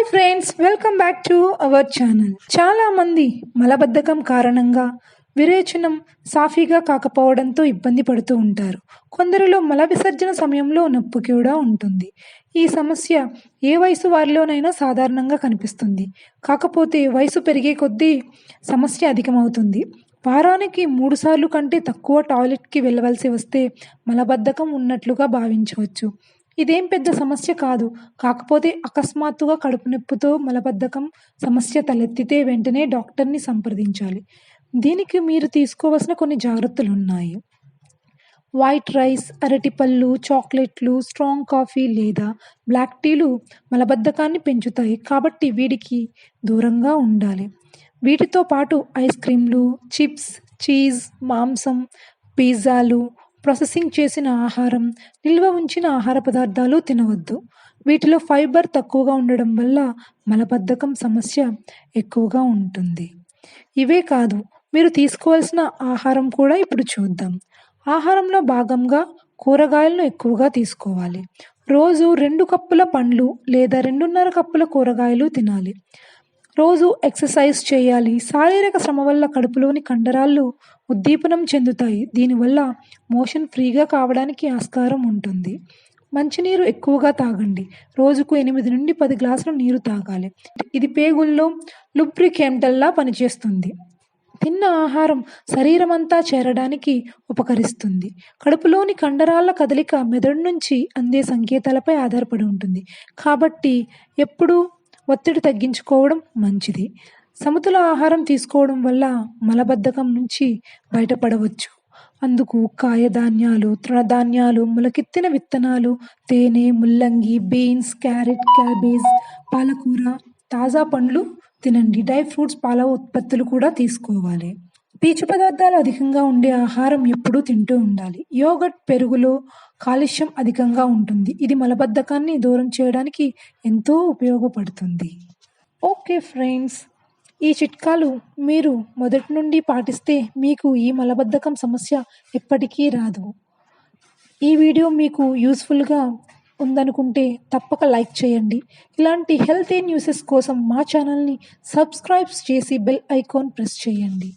Hi friends, welcome back to our channel. చాలామంది మలబద్ధకం కారణంగా విరేచనం సాఫీగా కాకపోవడంతో ఇబ్బంది పడుతూ ఉంటారు. కొందరిలో మల విసర్జన సమయంలో నొప్పి కూడా ఉంటుంది. ఈ సమస్య ఏ వయసు వారిలోనైనా సాధారణంగా కనిపిస్తుంది. కాకపోతే వయసు పెరిగే కొద్దీ సమస్య అధికమవుతుంది. వారానికి 3 సార్లు కంటే తక్కువ టాయిలెట్కి వెళ్ళవలసి వస్తే మలబద్ధకం ఉన్నట్లుగా భావించవచ్చు. ఇదేం పెద్ద సమస్య కాదు. కాకపోతే అకస్మాత్తుగా కడుపు నొప్పితో మలబద్ధకం సమస్య తలెత్తితే వెంటనే డాక్టర్‌ని సంప్రదించాలి. దీనికి మీరు తీసుకోవాల్సిన కొన్ని జాగ్రత్తలున్నాయి. వైట్ రైస్, అరటిపళ్ళు, చాక్లెట్లు, స్ట్రాంగ్ కాఫీ లేదా బ్లాక్ టీలు మలబద్ధకాన్ని పెంచుతాయి కాబట్టి వీటికి దూరంగా ఉండాలి. వీటితో పాటు ఐస్ క్రీమ్లు, చిప్స్, చీజ్, మాంసం, పిజ్జాలు, ప్రాసెసింగ్ చేసిన ఆహారం, నిల్వ ఉంచిన ఆహార పదార్థాలు తినవద్దు. వీటిలో ఫైబర్ తక్కువగా ఉండడం వల్ల మలబద్ధకం సమస్య ఎక్కువగా ఉంటుంది. ఇవే కాదు, మీరు తీసుకోవాల్సిన ఆహారం కూడా ఇప్పుడు చూద్దాం. ఆహారంలో భాగంగా కూరగాయలను ఎక్కువగా తీసుకోవాలి. రోజు 2 కప్పుల పండ్లు లేదా 2.5 కప్పుల కూరగాయలు తినాలి. రోజు ఎక్సర్సైజ్ చేయాలి. శారీరక శ్రమ వల్ల కడుపులోని కండరాలు ఉద్దీపనం చెందుతాయి. దీనివల్ల మోషన్ ఫ్రీగా కావడానికి ఆస్కారం ఉంటుంది. మంచినీరు ఎక్కువగా తాగండి. రోజుకు 8 నుండి 10 గ్లాసుల నీరు తాగాలి. ఇది పేగుల్లో లూబ్రికేంట్‌లా పనిచేస్తుంది. తిన్న ఆహారం శరీరమంతా చేరడానికి ఉపకరిస్తుంది. కడుపులోని కండరాల కదలిక మెదడు నుంచి అందే సంకేతాలపై ఆధారపడి ఉంటుంది. కాబట్టి ఎప్పుడూ ఒత్తిడి తగ్గించుకోవడం మంచిది. సమతుల ఆహారం తీసుకోవడం వల్ల మలబద్ధకం నుంచి బయటపడవచ్చు. అందుకు కాయధాన్యాలు, తృణధాన్యాలు, మొలకెత్తిన విత్తనాలు, తేనె, ముల్లంగి, బీన్స్, క్యారెట్, క్యాబేజ్, పాలకూర, తాజా పండ్లు తినండి. డ్రై ఫ్రూట్స్, పాల ఉత్పత్తులు కూడా తీసుకోవాలి. పీచు పదార్థాలు అధికంగా ఉండే ఆహారం ఎప్పుడూ తింటూ ఉండాలి. యోగర్ట్, పెరుగులో కాల్షియం అధికంగా ఉంటుంది. ఇది మలబద్ధకాన్ని దూరం చేయడానికి ఎంతో ఉపయోగపడుతుంది. ఓకే ఫ్రెండ్స్, ఈ చిట్కాలు మీరు మొదటి నుండి పాటిస్తే మీకు ఈ మలబద్ధకం సమస్య ఎప్పటికీ రాదు. ఈ వీడియో మీకు యూస్ఫుల్గా ఉందనుకుంటే తప్పక లైక్ చేయండి. ఇలాంటి హెల్తీ న్యూసెస్ కోసం మా ఛానల్ని సబ్స్క్రైబ్ చేసి బెల్ ఐకాన్ ప్రెస్ చేయండి.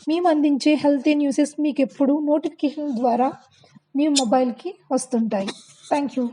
మేము అందించే హెల్తీ న్యూసెస్ మీకు ఎప్పుడు నోటిఫికేషన్ ద్వారా మీ మొబైల్కి వస్తుంటాయి. Thank you.